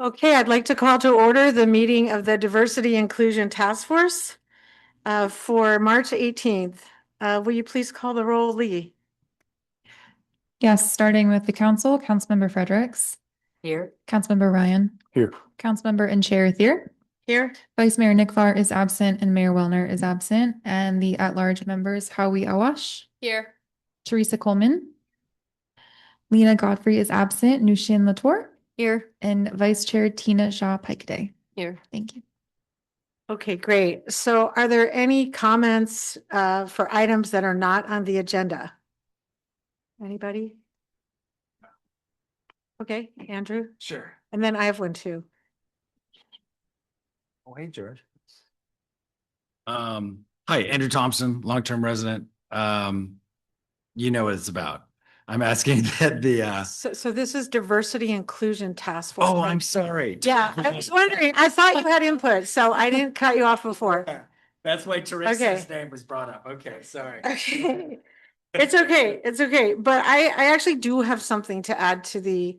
Okay, I'd like to call to order the meeting of the Diversity Inclusion Task Force for March 18th. Will you please call the roll, Lee? Yes, starting with the council, Councilmember Fredericks. Here. Councilmember Ryan. Here. Councilmember and Chair Thier. Here. Vice Mayor Nick Farr is absent and Mayor Wellner is absent. And the at-large members, Howie Awash. Here. Teresa Coleman. Lena Godfrey is absent. Nushin Latour. Here. And Vice Chair Tina Shaw Pikeday. Here. Thank you. Okay, great. So are there any comments for items that are not on the agenda? Anybody? Okay, Andrew? Sure. And then I have one too. Oh, hey, George. Hi, Andrew Thompson, long-term resident. You know what it's about. I'm asking that the So this is Diversity Inclusion Task Force. oh, right? I'm sorry. Yeah, I was wondering, I thought you had input, so I didn't cut you off before. That's why Teresa's Okay. name was brought up. Okay, sorry. Okay. It's okay, it's okay, but I actually do have something to add to the,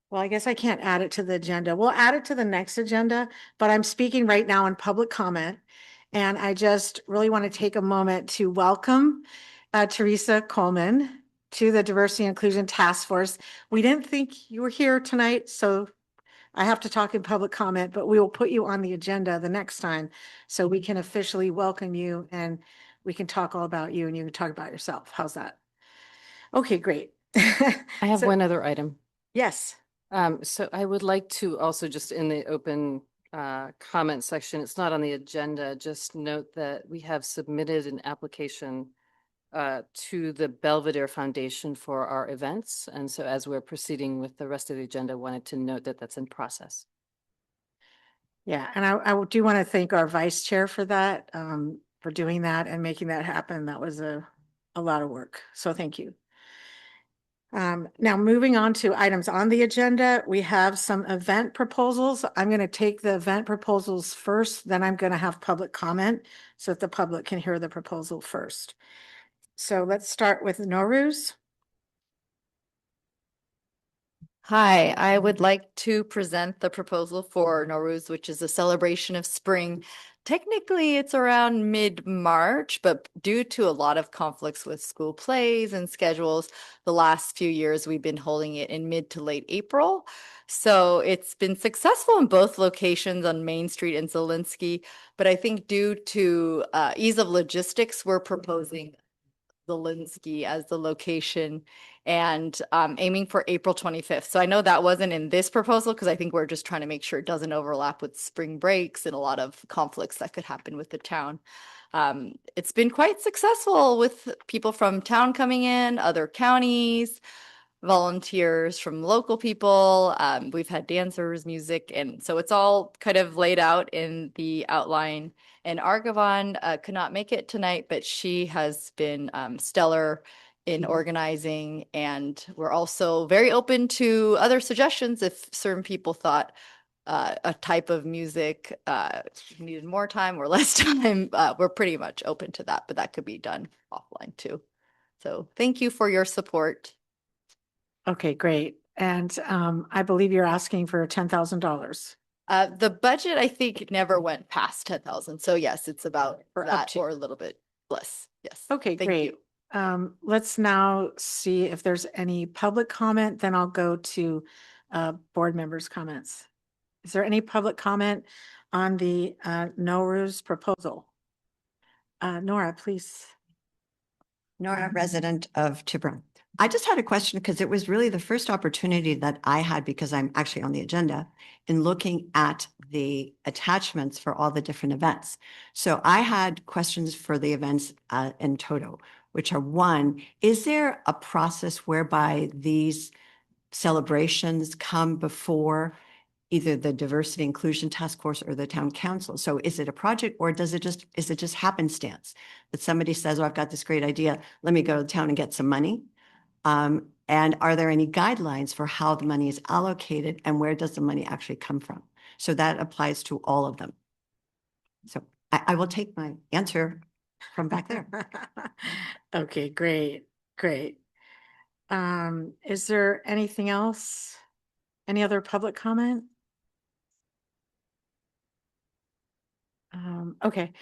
well, I guess I can't add it to the agenda. We'll add it to the next agenda, but I'm speaking right now in public comment. And I just really want to take a moment to welcome Teresa Coleman to the Diversity Inclusion Task Force. We didn't think you were here tonight, so I have to talk in public comment, but we will put you on the agenda the next time so we can officially welcome you and we can talk all about you and you can talk about yourself. How's that? Okay, great. I have So- one other item. Yes. So I would like to also just in the open comment section, it's not on the agenda, just note that we have submitted an application to the Belvedere Foundation for our events. And so as we're proceeding with the rest of the agenda, I wanted to note that that's in process. Yeah, and I do want to thank our vice chair for that, for doing that and making that happen. That was a lot of work. So thank you. Now moving on to items on the agenda, we have some event proposals. I'm going to take the event proposals first, then I'm going to have public comment so that the public can hear the proposal first. So let's start with Nowruz. Hi, I would like to present the proposal for Nowruz, which is a celebration of spring. Technically, it's around mid-March, but due to a lot of conflicts with school plays and schedules, the last few years we've been holding it in mid to late April. So it's been successful in both locations on Main Street and Zelinsky, but I think due to ease of logistics, we're proposing Zelinsky as the location and aiming for April 25th. So I know that wasn't in this proposal because I think we're just trying to make sure it doesn't overlap with spring breaks and a lot of conflicts that could happen with the town. It's been quite successful with people from town coming in, other counties, volunteers from local people. We've had dancers, music, and so it's all kind of laid out in the outline. And Argavon could not make it tonight, but she has been stellar in organizing. And we're also very open to other suggestions if certain people thought a type of music needed more time or less time. We're pretty much open to that, but that could be done offline too. So thank you for your support. Okay, great. And I believe you're asking for $10,000. The budget, I think, never went past 10,000. So yes, it's about Or up that to. or a little bit less. Yes. Okay, Thank great. you. Let's now see if there's any public comment, then I'll go to board members' comments. Is there any public comment on the Nowruz proposal? Nora, please. Nora, resident of Tiburon. I just had a question because it was really the first opportunity that I had, because I'm actually on the agenda, in looking at the attachments for all the different events. So I had questions for the events in toto, which are: one, is there a process whereby these celebrations come before either the Diversity Inclusion Task Force or the Town Council? So is it a project, or is it just happenstance that somebody says, oh, I've got this great idea, let me go to town and get some money? And are there any guidelines for how the money is allocated and where does the money actually come from? So that applies to all of them. So I will take my answer from back there. Okay, great, great. Is there anything else? Any other public comment? Okay,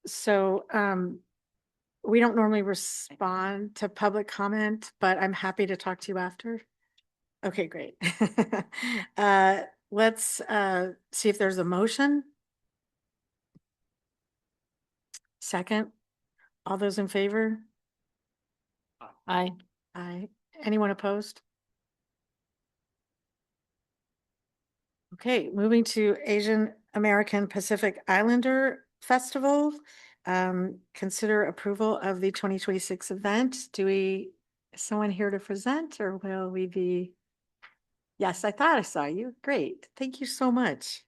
so, we don't normally respond to public comment, but I'm happy to talk to you after. Okay, great. Let's, see if there's a motion. Second, all those in favor? Aye. Aye. Anyone opposed? Okay, moving to Asian American Pacific Islander Festival. Consider approval of the 2026 event. Is someone here to present, or will we be? Yes, I thought I saw you. Great. Thank you so much.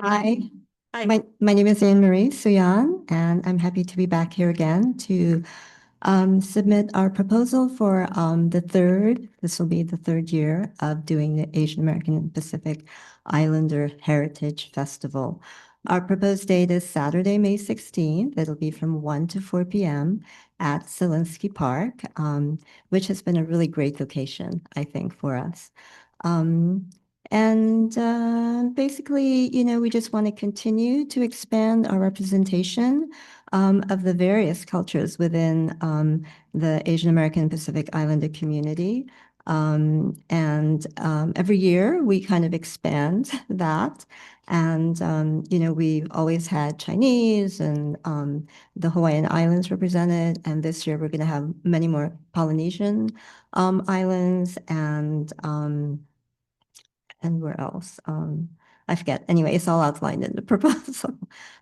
Hi, Hi. my name is Anne Marie Suyan, and I'm happy to be back here again to submit our proposal for this will be the third year of doing the Asian American and Pacific Islander Heritage Festival. Our proposed date is Saturday, May 16th. It'll be from 1 to 4 p.m. at Zelinsky Park, which has been a really great location, I think, for us. Basically, we just want to continue to expand our representation of the various cultures within the Asian American Pacific Islander community. Every year we kind of expand that. We've always had Chinese and the Hawaiian Islands represented. And this year we're going to have many more Polynesian islands and where else? I forget. Anyway, it's all outlined in the proposal.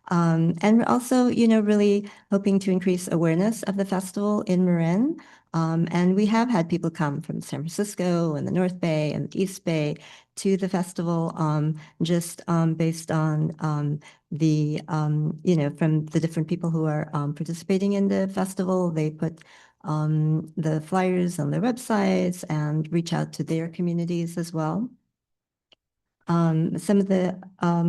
And we're also, really hoping to increase awareness of the festival in Marin. And we have had people come from San Francisco and the North Bay and the East Bay to the festival, just based on from the different people who are participating in the festival. They put the flyers on their websites and reach out to their communities as well. Some of the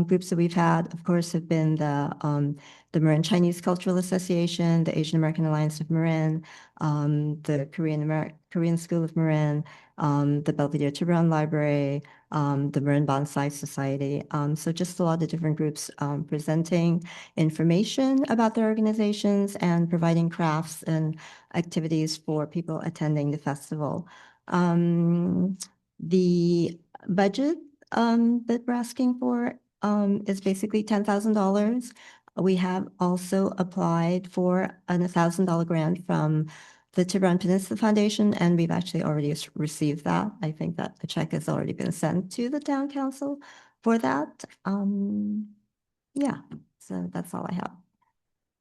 groups that we've had, of course, have been the Marin Chinese Cultural Association, the Asian American Alliance of Marin, the Korean School of Marin, the Belvedere Tiburon Library, the Marin Bonsai Society. So just a lot of different groups presenting information about their organizations and providing crafts and activities for people attending the festival. The budget that we're asking for is basically $10,000. We have also applied for a $1,000 grant from the Tiburon Peninsula Foundation, and we've actually already received that. I think that the check has already been sent to the town council for that. Yeah, so that's all I have.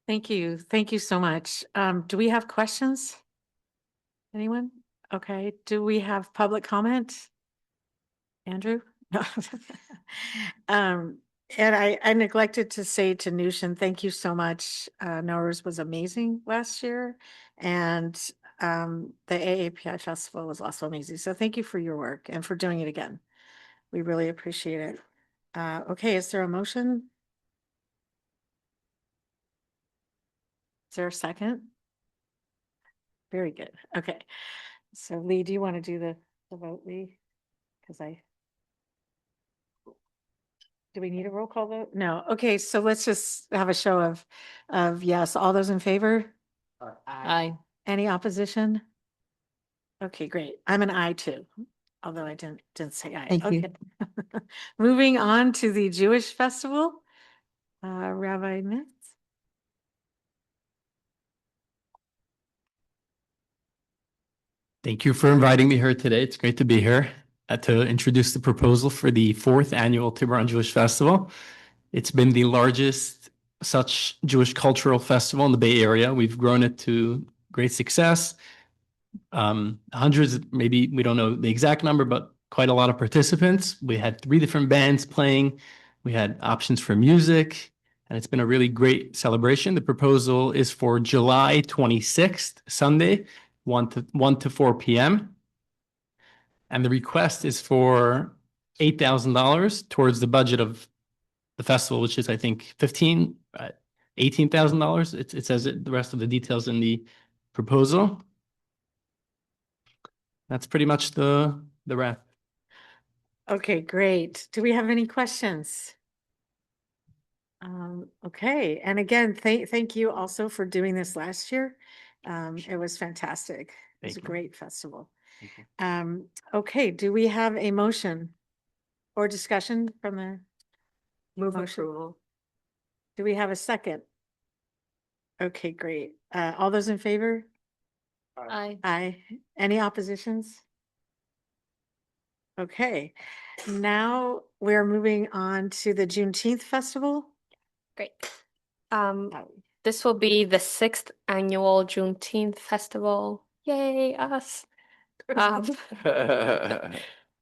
Thank you. Thank you so much. Do we have questions? Anyone? Okay. Do we have public comment? Andrew? No. And I neglected to say to Nushin, thank you so much. Nowruz was amazing last year, and the AAPI festival was also amazing. So thank you for your work and for doing it again. We really appreciate it. Okay, is there a motion? Is there a second? Very good. Okay. So Lee, do you want to do the vote, Lee? Because do we need a roll call vote? No. Okay, so let's just have a show of yes. All those in favor? Aye. Any opposition? Okay, great. I'm an aye too, although I didn't say aye. Thank you. Okay. Moving on to the Jewish festival. Rabbi Mitz. Thank you for inviting me here today. It's great to be here to introduce the proposal for the 4th annual Tiburon Jewish Festival. It's been the largest such Jewish cultural festival in the Bay Area. We've grown it to great success. Hundreds, maybe we don't know the exact number, but quite a lot of participants. We had 3 different bands playing. We had options for music, and it's been a really great celebration. The proposal is for July 26th, Sunday, 1 to 4 p.m. And the request is for $8,000 towards the budget of the festival, which is, I think, $18,000. It says the rest of the details in the proposal. That's pretty much the wrap. Okay, great. Do we have any questions? Okay, and again, thank you also for doing this last year. It was fantastic. It was Thank a you. great festival. Thank you. Okay, do we have a motion or discussion from the, Move Motion. approval. do we have a second? Okay, great. All those in favor? Aye. Aye. Any oppositions? Okay, now we're moving on to the Juneteenth festival. Great. Uh, This will be the 6th annual Juneteenth festival. Yay, us. Um,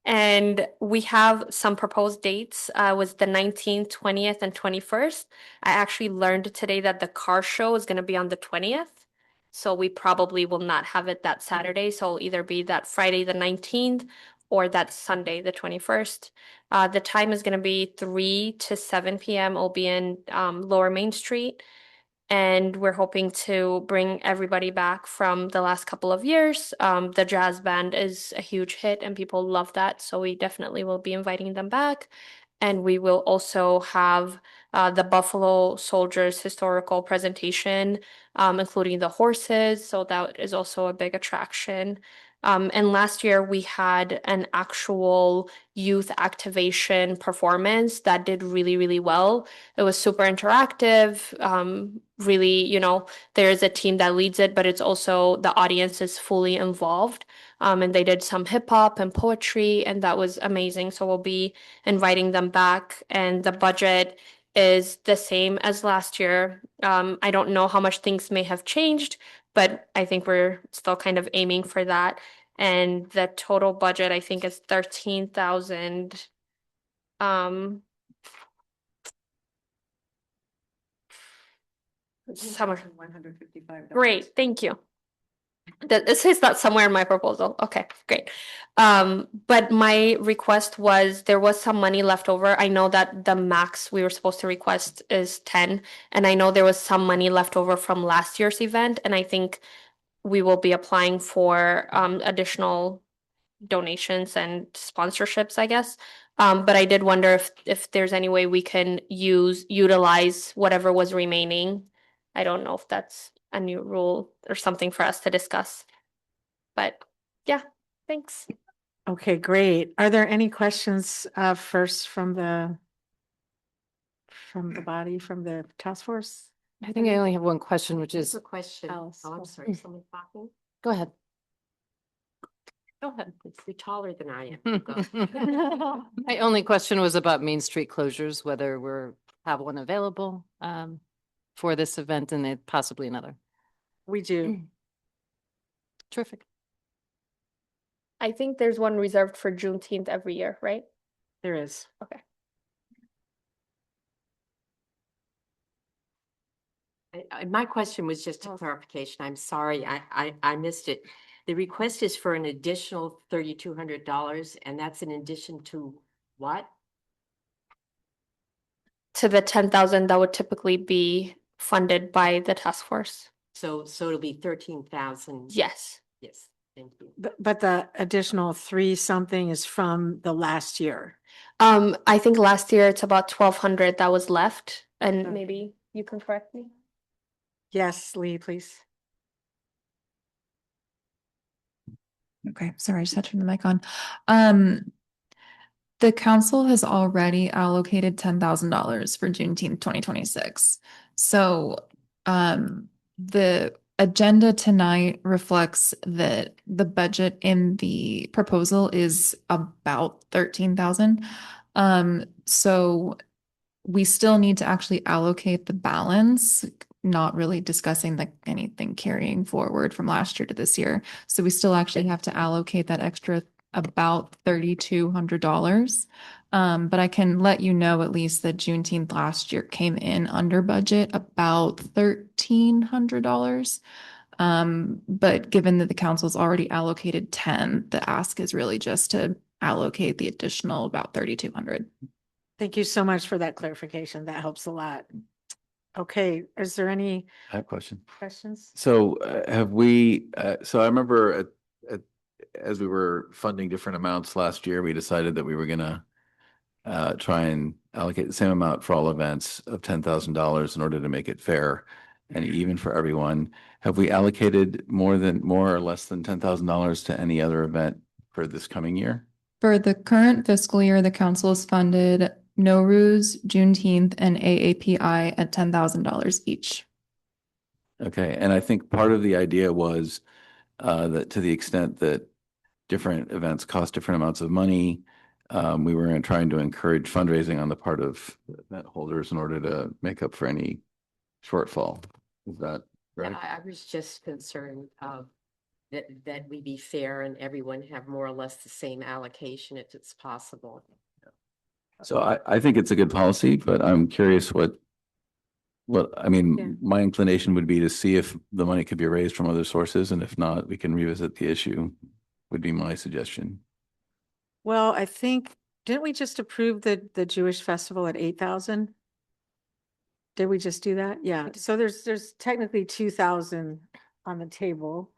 and we have some proposed dates. Was the 19th, 20th, and 21st. I actually learned today that the car show is going to be on the 20th. So we probably will not have it that Saturday. So it'll either be that Friday, the 19th, or that Sunday, the 21st. The time is going to be 3 to 7 p.m. It'll be in Lower Main Street. And we're hoping to bring everybody back from the last couple of years. The jazz band is a huge hit and people love that. So we definitely will be inviting them back. And we will also have the Buffalo Soldiers historical presentation, including the horses. So that is also a big attraction. And last year we had an actual youth activation performance that did really, really well. It was super interactive. Really, there's a team that leads it, but it's also the audience is fully involved. And they did some hip hop and poetry, and that was amazing. So we'll be inviting them back, and the budget is the same as last year. I don't know how much things may have changed, but I think we're still kind of aiming for that. And the total budget, I think, is 13,000. Somewhere. $155. Great, thank you. This says that somewhere in my proposal. Okay, great. But my request was there was some money left over. I know that the max we were supposed to request is 10, and I know there was some money left over from last year's event, and I think we will be applying for additional donations and sponsorships, I guess. But I did wonder if there's any way we can utilize whatever was remaining. I don't know if that's a new rule or something for us to discuss. But yeah, thanks. Okay, great. Are there any questions first from the body, from the task force? I think I only have one question, which is, a question. Alice. Oh, I'm sorry. Someone talking? go ahead. Go ahead. You're taller than I am. Go. My only question was about Main Street closures, whether have one available for this event and then possibly another. We do. Terrific. I think there's one reserved for Juneteenth every year, right? There is. Okay. My question was just a clarification. I'm sorry, I missed it. The request is for an additional $3,200, and that's in addition to what? To the 10,000 that would typically be funded by the task force. So it'll be 13,000. Yes. Yes, thank you. But the additional 3 something is from the last year. I think last year it's about 1,200 that was left, and Okay. maybe you can correct me. Yes, Lee, please. Okay, sorry, I just had to turn the mic on. The council has already allocated $10,000 for Juneteenth 2026. So the agenda tonight reflects that the budget in the proposal is about 13,000. So we still need to actually allocate the balance, not really discussing anything carrying forward from last year to this year. So we still actually have to allocate that extra about $3,200. But I can let you know at least that Juneteenth last year came in under budget about $1,300. But given that the council's already allocated 10, the ask is really just to allocate the additional about 3,200. Thank you so much for that clarification. That helps a lot. Okay, is there any I have a question. questions? So have we, so I remember as we were funding different amounts last year, we decided that we were gonna try and allocate the same amount for all events of $10,000 in order to make it fair and even for everyone. Have we allocated more or less than $10,000 to any other event for this coming year? For the current fiscal year, the council has funded Nowruz, Juneteenth, and AAPI at $10,000 each. Okay, and I think part of the idea was that to the extent that different events cost different amounts of money, we were trying to encourage fundraising on the part of event holders in order to make up for any shortfall. Is that right? I was just concerned that we be fair and everyone have more or less the same allocation if it's possible. So I think it's a good policy, but I'm curious what I mean, Yeah. my inclination would be to see if the money could be raised from other sources, and if not, we can revisit the issue, would be my suggestion. Well, I think, didn't we just approve the Jewish festival at 8,000? Did we just do that? Yeah, so there's technically 2,000 on the table.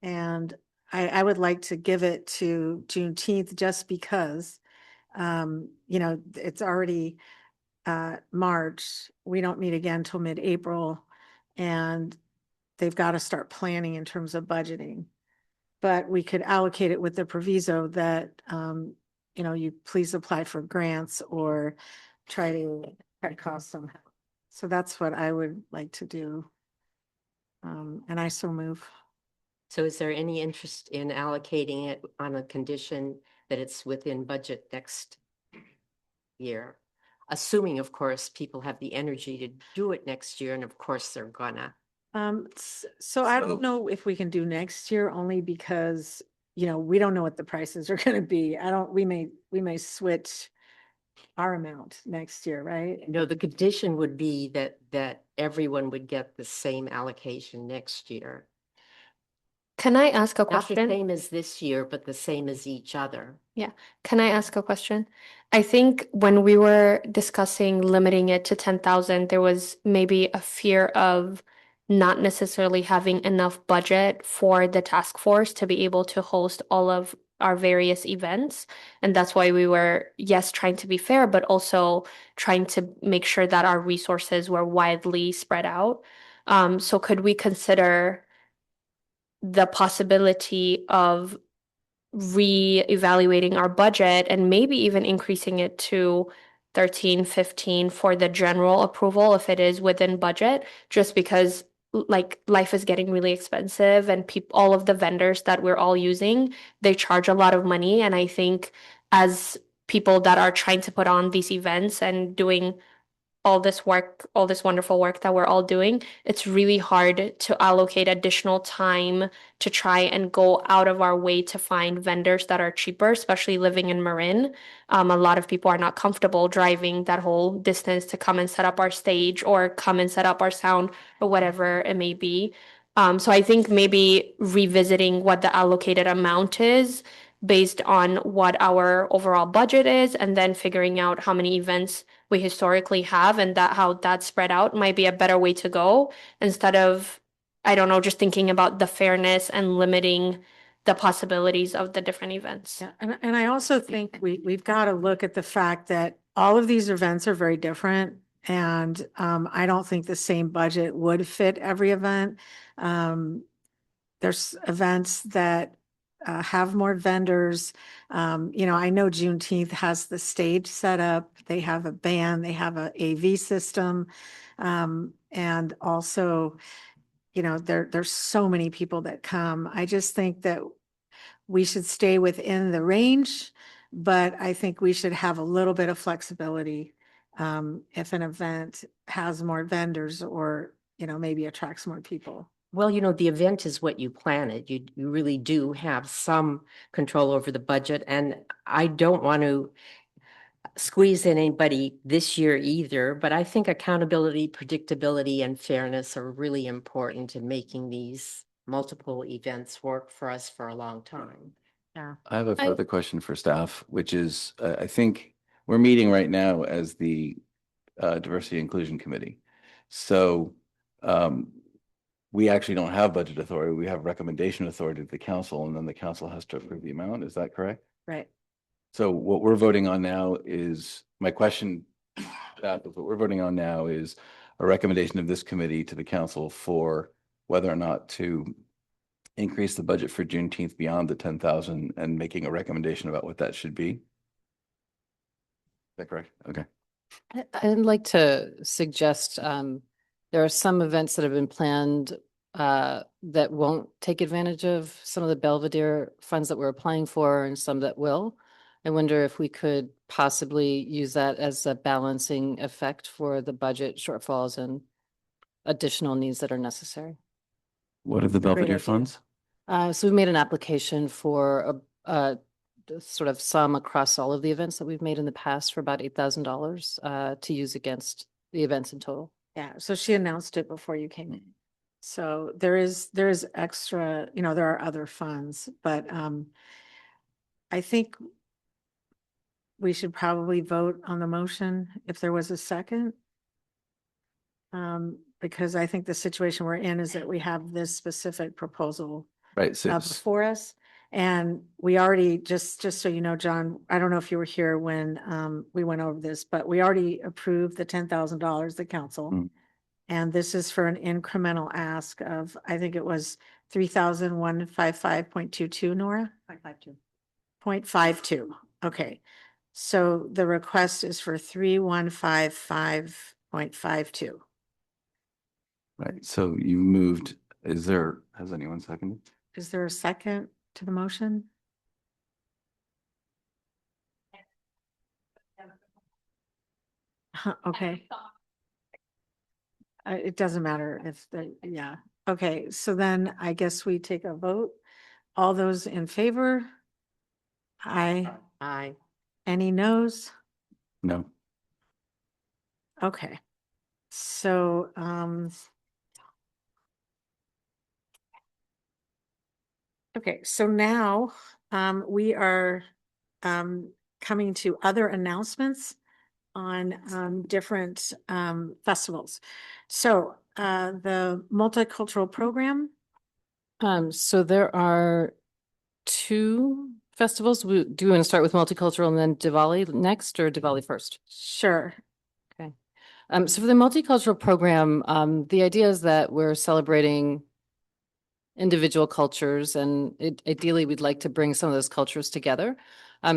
And I would like to give it to Juneteenth just because, you know, it's already March. We don't meet again till mid-April, and they've got to start planning in terms of budgeting. But we could allocate it with the proviso that, you know, you please apply for grants or try to cut costs somehow. So that's what I would like to do. And I so move. So is there any interest in allocating it on a condition that it's within budget next year? Assuming, of course, people have the energy to do it next year, and of course they're gonna. So I don't know if we can do next year, only because, you know, we don't know what the prices are gonna be. We may switch our amount next year, right? No, the condition would be that everyone would get the same allocation next year. Can I ask a Not the question? same as this year, but the same as each other. Can I ask a question? I think when we were discussing limiting it to 10,000, there was maybe a fear of not necessarily having enough budget for the task force to be able to host all of our various events. And that's why we were, yes, trying to be fair, but also trying to make sure that our resources were widely spread out. So could we consider the possibility of re-evaluating our budget and maybe even increasing it to 13, 15 for the general approval if it is within budget, just because like life is getting really expensive and all of the vendors that we're all using, they charge a lot of money. And I think as people that are trying to put on these events and doing all this work, all this wonderful work that we're all doing, it's really hard to allocate additional time to try and go out of our way to find vendors that are cheaper, especially living in Marin. A lot of people are not comfortable driving that whole distance to come and set up our stage or come and set up our sound or whatever it may be. So I think maybe revisiting what the allocated amount is based on what our overall budget is, and then figuring out how many events we historically have and that how that's spread out might be a better way to go instead of, I don't know, just thinking about the fairness and limiting the possibilities of the different events. Yeah, and I also think we've got to look at the fact that all of these events are very different. And I don't think the same budget would fit every event. There's events that have more vendors. You know, I know Juneteenth has the stage set up. They have a band, they have a AV system. And also, you know, there's so many people that come. I just think that we should stay within the range, but I think we should have a little bit of flexibility if an event has more vendors or, you know, maybe attracts more people. Well, you know, the event is what you plan it. You really do have some control over the budget, and I don't want to squeeze in anybody this year either, but I think accountability, predictability, and fairness are really important in making these multiple events work for us for a long time. Yeah. I have a further question for staff, which is, I think we're meeting right now as the Diversity Inclusion Committee. So we actually don't have budget authority. We have recommendation authority to the council, and then the council has to approve the amount. Is that correct? Right. So what we're voting on now is, my question What we're voting on now is a recommendation of this committee to the council for whether or not to increase the budget for Juneteenth beyond the 10,000 and making a recommendation about what that should be. Is that correct? Okay. I'd like to suggest, there are some events that have been planned that won't take advantage of some of the Belvedere funds that we're applying for and some that will. I wonder if we could possibly use that as a balancing effect for the budget shortfalls and additional needs that are necessary. What are the Great Belvedere idea. funds? So we made an application for a sort of sum across all of the events that we've made in the past for about $8,000 to use against the events in total. Yeah, so she announced it before you came in. So there is extra, there are other funds, but I think we should probably vote on the motion if there was a second. Because I think the situation we're in is that we have this specific proposal Right. So, before us. And we already, just so you know, John, I don't know if you were here when we went over this, but we already approved the $10,000, the council. Mm. And this is for an incremental ask of, I think it was 3,155.22, Nora? 0.52. 0.52. Okay. So the request is for 3,155.52. right. So you moved, has anyone seconded? Is there a second to the motion? Okay. It doesn't matter if yeah. Okay, so then I guess we take a vote. All those in favor? Aye. Aye. Any noes? No. Okay. So, okay, so now, we are, coming to other announcements on, different, festivals. So, the multicultural program, So there are two festivals. Do you want to start with multicultural and then Diwali next, or Diwali first? sure. So for the multicultural program, the idea is that we're celebrating individual cultures, and ideally we'd like to bring some of those cultures together.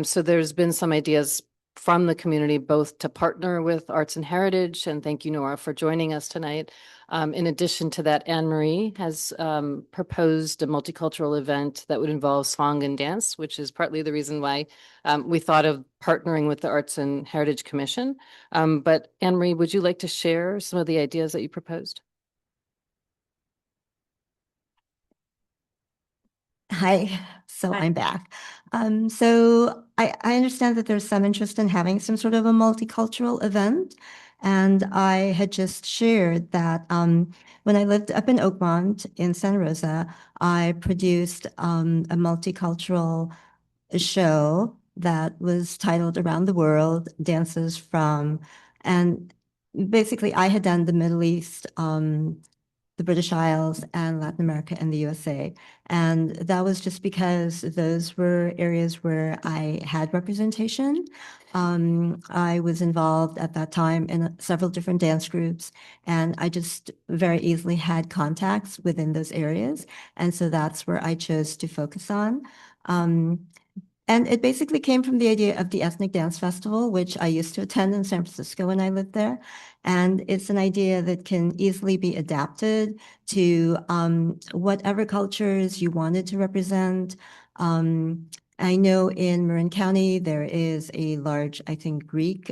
So there's been some ideas from the community, both to partner with Arts and Heritage, and thank you, Nora, for joining us tonight. In addition to that, Anne Marie has proposed a multicultural event that would involve song and dance, which is partly the reason why we thought of partnering with the Arts and Heritage Commission. But Anne Marie, would you like to share some of the ideas that you proposed? Hi, so Hi. I'm back. So I understand that there's some interest in having some sort of a multicultural event. And I had just shared that when I lived up in Oakmont in Santa Rosa, I produced a multicultural show that was titled Around the World, Dances from, and basically I had done the Middle East, the British Isles and Latin America and the USA. And that was just because those were areas where I had representation. I was involved at that time in several different dance groups, and I just very easily had contacts within those areas. And so that's where I chose to focus on. And it basically came from the idea of the Ethnic Dance Festival, which I used to attend in San Francisco when I lived there. And it's an idea that can easily be adapted to whatever cultures you wanted to represent. I know in Marin County, there is a large, I think, Greek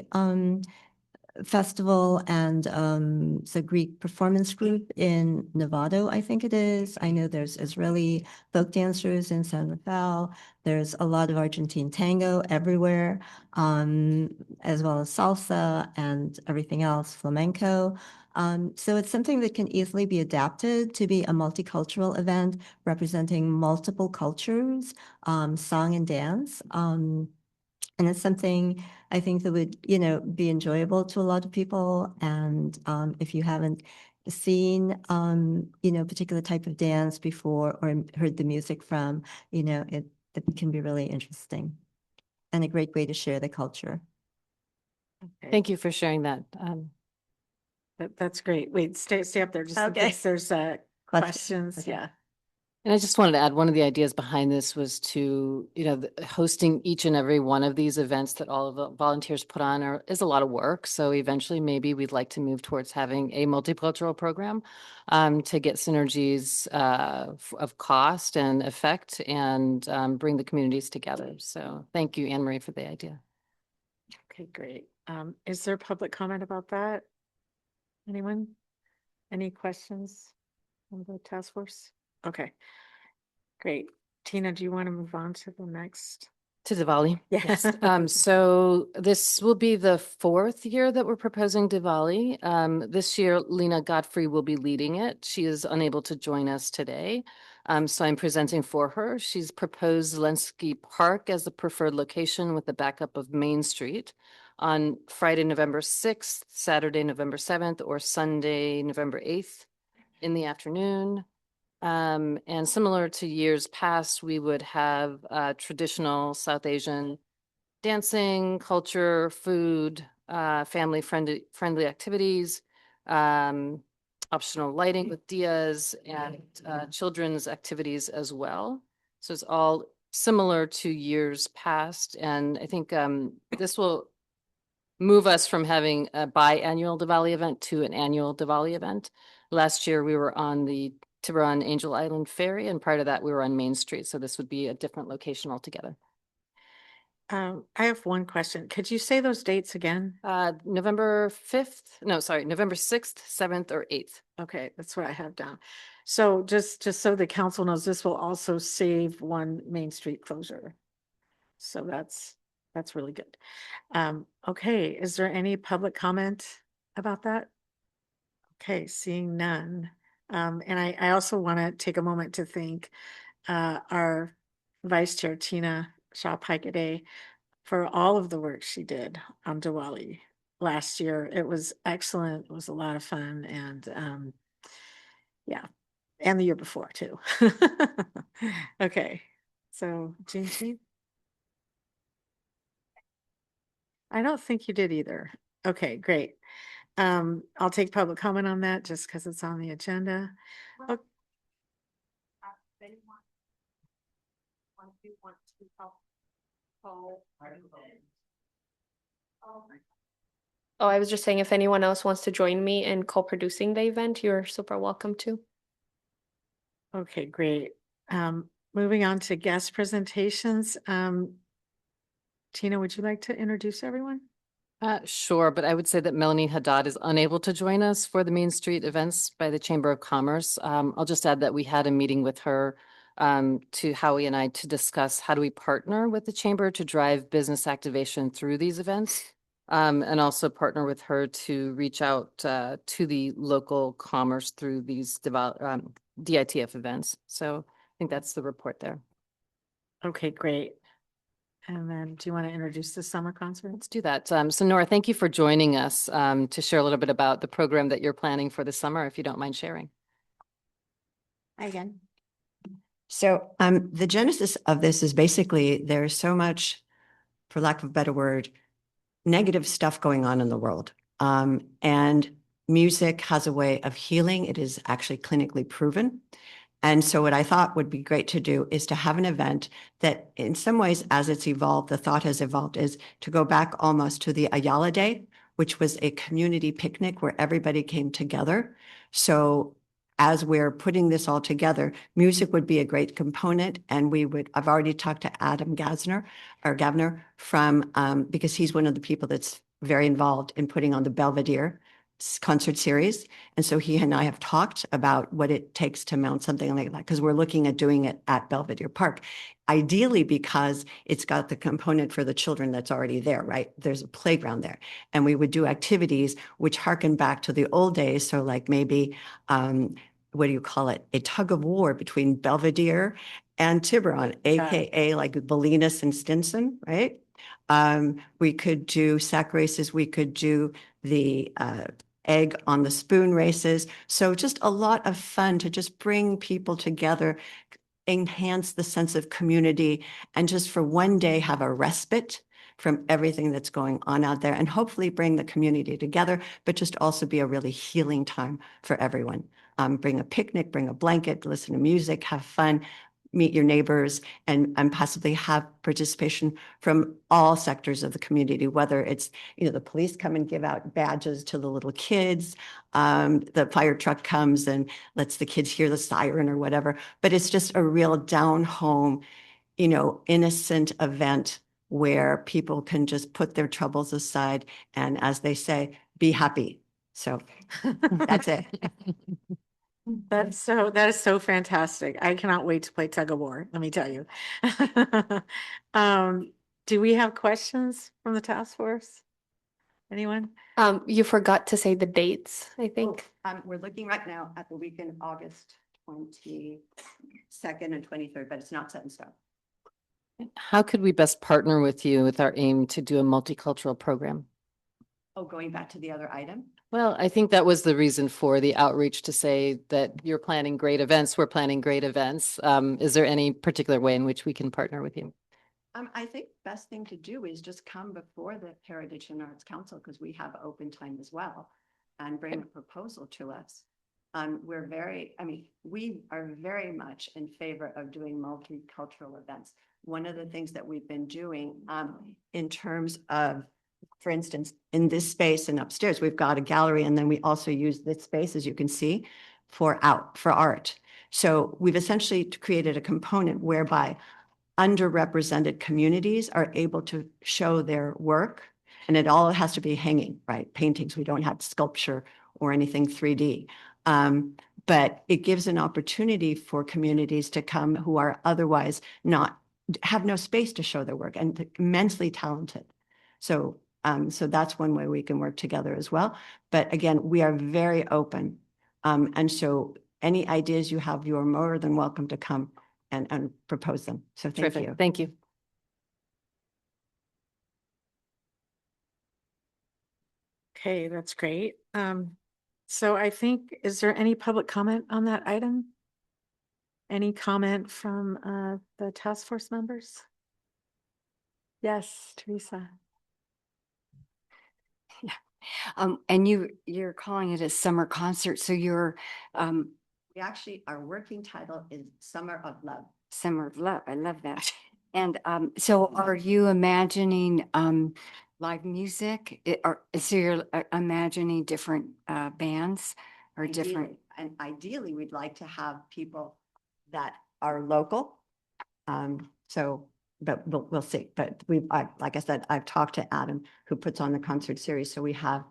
festival and the Greek performance group in Novato, I think it is. I know there's Israeli folk dancers in San Rafael. There's a lot of Argentine tango everywhere, as well as salsa and everything else, flamenco. So it's something that can easily be adapted to be a multicultural event representing multiple cultures, song and dance. And it's something I think that would, be enjoyable to a lot of people. And if you haven't seen, particular type of dance before or heard the music from, it can be really interesting and a great way to share the culture. Okay. Thank you for sharing that. That's great. Wait, stay up there just in Okay. case there's questions. Okay. Yeah. And I just wanted to add, one of the ideas behind this was to, hosting each and every one of these events that all of the volunteers put on is a lot of work. So eventually maybe we'd like to move towards having a multicultural program to get synergies of cost and effect and bring the communities together. So thank you, Anne Marie, for the idea. Okay, great. Is there public comment about that? Anyone? Any questions on the task force? Okay, great. Tina, do you want to move on to the next? To Diwali. Yes. So this will be the 4th year that we're proposing Diwali. This year, Lena Godfrey will be leading it. She is unable to join us today. So I'm presenting for her. She's proposed Zelensky Park as the preferred location with the backup of Main Street on Friday, November 6th, Saturday, November 7th, or Sunday, November 8th in the afternoon. And similar to years past, we would have traditional South Asian dancing, culture, food, family friendly activities, optional lighting with diyas, and children's activities as well. So it's all similar to years past. And I think this will move us from having a biannual Diwali event to an annual Diwali event. Last year, we were on the Tiburon Angel Island Ferry, and prior to that, we were on Main Street. So this would be a different location altogether. I have one question. Could you say those dates again? November 6th, 7th, or 8th. Okay, that's what I have down. So just so the council knows, this will also save one Main Street closure. So that's really good. Okay, is there any public comment about that? Okay, seeing none. And I also want to take a moment to thank our Vice Chair Tina Shaw Pikeday for all of the work she did on Diwali last year. It was excellent. It was a lot of fun, and yeah, and the year before too. Okay, so Juneteenth. I don't think you did either. Okay, great. I'll take public comment on that just because it's on the agenda. Okay. Oh, I was just saying if anyone else wants to join me in co-producing the event, you're super welcome to. Okay, great. Moving on to guest presentations. Tina, would you like to introduce everyone? Sure, but I would say that Melanie Haddad is unable to join us for the Main Street events by the Chamber of Commerce. I'll just add that we had a meeting with her to Howie and I to discuss how do we partner with the Chamber to drive business activation through these events, and also partner with her to reach out to the local commerce through these DITF events. So I think that's the report there. Okay, great. And then do you want to introduce the summer concert? Let's do that. So Nora, thank you for joining us to share a little bit about the program that you're planning for the summer, if you don't mind sharing. Hi again. So the genesis of this is basically there's so much, for lack of a better word, negative stuff going on in the world. And music has a way of healing. It is actually clinically proven. And so what I thought would be great to do is to have an event that in some ways, as it's evolved, the thought has evolved, is to go back almost to the Ayala Day, which was a community picnic where everybody came together. So as we're putting this all together, music would be a great component. And I've already talked to Adam Gavner from, because he's one of the people that's very involved in putting on the Belvedere concert series. And so he and I have talked about what it takes to mount something like that, because we're looking at doing it at Belvedere Park, ideally because it's got the component for the children that's already there, right? There's a playground there. And we would do activities which harken back to the old days. So like maybe, what do you call it? A tug of war between Belvedere and Tiburon, AKA like Bolinas and Stinson, right? We could do sack races. We could do the egg on the spoon races. So just a lot of fun to just bring people together, enhance the sense of community, and just for one day have a respite from everything that's going on out there and hopefully bring the community together, but just also be a really healing time for everyone. Bring a picnic, bring a blanket, listen to music, have fun, meet your neighbors, and possibly have participation from all sectors of the community, whether it's, the police come and give out badges to the little kids, the fire truck comes and lets the kids hear the siren or whatever, but it's just a real down home, innocent event where people can just put their troubles aside and, as they say, be happy. So that's it. That is so fantastic. I cannot wait to play tug of war, let me tell you. Do we have questions from the task force? Anyone? You forgot to say the dates, I think. We're looking right now at the weekend of August 22nd and 23rd, but it's not set in stone. How could we best partner with you with our aim to do a multicultural program? Oh, going back to the other item? Well, I think that was the reason for the outreach, to say that you're planning great events, we're planning great events. Is there any particular way in which we can partner with you? I think best thing to do is just come before the Heritage and Arts Council, because we have open time as well, and bring a proposal to us. We are very much in favor of doing multicultural events. One of the things that we've been doing in terms of, for instance, in this space and upstairs, we've got a gallery, and then we also use this space, as you can see, for art. So we've essentially created a component whereby underrepresented communities are able to show their work, and it all has to be hanging, right? Paintings, we don't have sculpture or anything 3D. But it gives an opportunity for communities to come who are otherwise have no space to show their work, and immensely talented. So that's one way we can work together as well. But again, we are very open. And so any ideas you have, you are more than welcome to come and propose them. So thank Terrific. you. Thank you. Okay, that's great. So I think, is there any public comment on that item? Any comment from the task force members? Yes, Teresa. And you're calling it a summer concert, so you're We actually, our working title is Summer of Love. Summer of Love. I love that. And so are you imagining live music? So you're imagining different bands or different? And ideally, we'd like to have people that are local. But we'll see. But like I said, I've talked to Adam, who puts on the concert series. So we have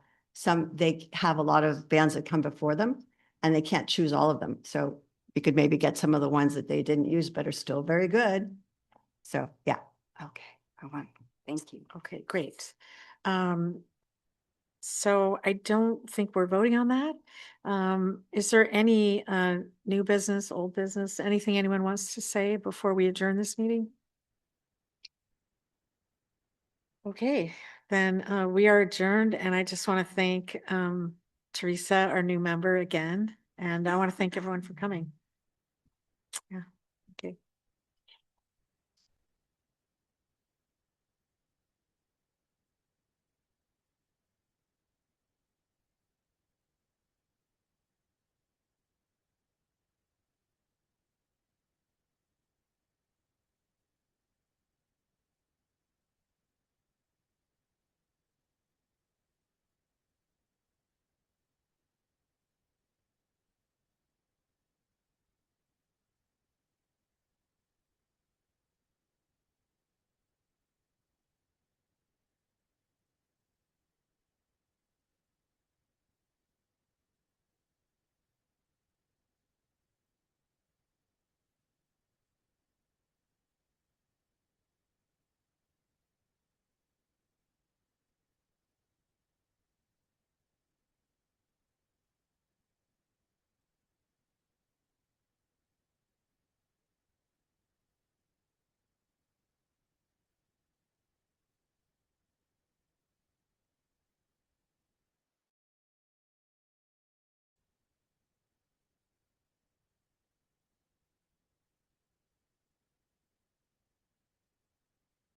they have a lot of bands that come before them, and they can't choose all of them. So we could maybe get some of the ones that they didn't use, but are still very good. So, yeah. Okay. Thank you. Okay, great. So I don't think we're voting on that. Is there any new business, old business, anything anyone wants to say before we adjourn this meeting? Okay, then we are adjourned, and I just want to thank Teresa, our new member, again, and I want to thank everyone for coming. Yeah.